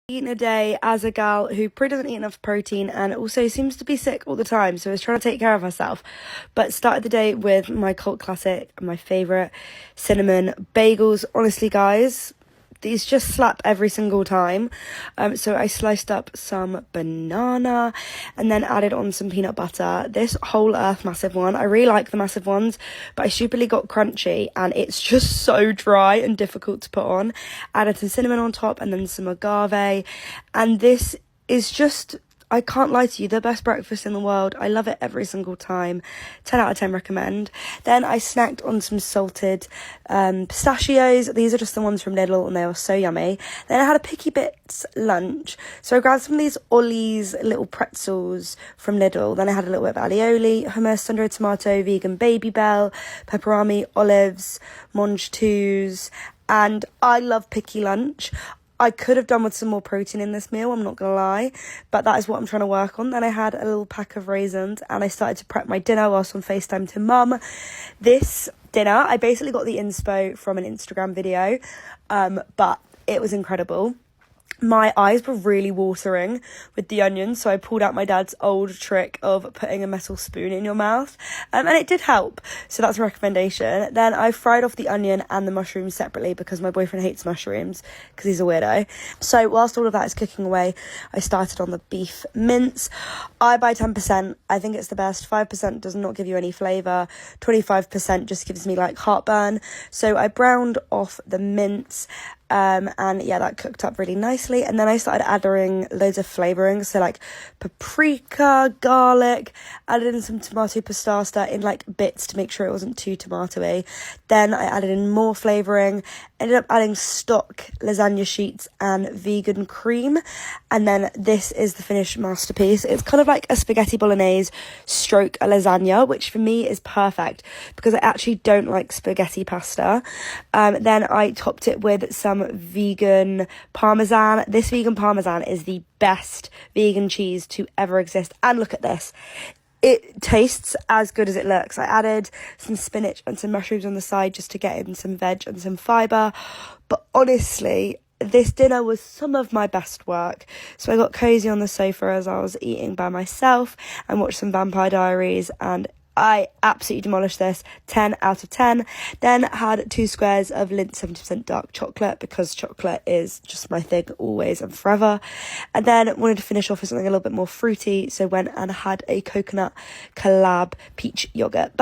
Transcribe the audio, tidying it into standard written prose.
Eating a day as a gal who probably doesn't eat enough protein and also seems to be sick all the time, so I was trying to take care of herself. But started the day with my cult classic, my favourite cinnamon bagels. Honestly, guys, these just slap every single time. So I sliced up some banana and then added on some peanut butter. This Whole Earth massive one, I really like the massive ones, but I stupidly got crunchy and it's just so dry and difficult to put on. Added some cinnamon on top and then some agave, and this is just, I can't lie to you, the best breakfast in the world. I love it every single time. 10 out of 10 recommend. Then I snacked on some salted pistachios. These are just the ones from Lidl and they were so yummy. Then I had a Picky Bits lunch. So I grabbed some of these Ollie's little pretzels from Lidl. Then I had a little bit of alioli, hummus, sun-dried tomato, vegan Baby Bell, pepperami, olives, mange tous. And I love Picky Lunch. I could have done with some more protein in this meal, I'm not going to lie, but that is what I'm trying to work on. Then I had a little pack of raisins and I started to prep my dinner whilst on FaceTime to mum. This dinner, I basically got the inspo from an Instagram video, but it was incredible. My eyes were really watering with the onions, so I pulled out my dad's old trick of putting a metal spoon in your mouth, and it did help, so that's a recommendation. Then I fried off the onion and the mushrooms separately because my boyfriend hates mushrooms because he's a weirdo. So whilst all of that is cooking away, I started on the beef mince. I buy 10%, I think it's the best. 5% does not give you any flavour, 25% just gives me like heartburn. So I browned off the mince, and yeah, that cooked up really nicely. And then I started adding loads of flavourings, so like paprika, garlic, added in some tomato pastasta in like bits to make sure it wasn't too tomatoey. Then I added in more flavouring, ended up adding stock lasagna sheets and vegan cream, and then this is the finished masterpiece. It's kind of like a spaghetti bolognese stroke a lasagna, which for me is perfect because I actually don't like spaghetti pasta. Then I topped it with some vegan parmesan. This vegan parmesan is the best vegan cheese to ever exist, and look at this, it tastes as good as it looks. I added some spinach and some mushrooms on the side just to get in some veg and some fibre, but honestly this dinner was some of my best work. So I got cozy on the sofa as I was eating by myself and watched some Vampire Diaries, and I absolutely demolished this. 10 out of 10. Then had 2 squares of Lindt 70% dark chocolate because chocolate is just my thing always and forever. And then wanted to finish off with something a little bit more fruity, so went and had a coconut collab peach yogurt.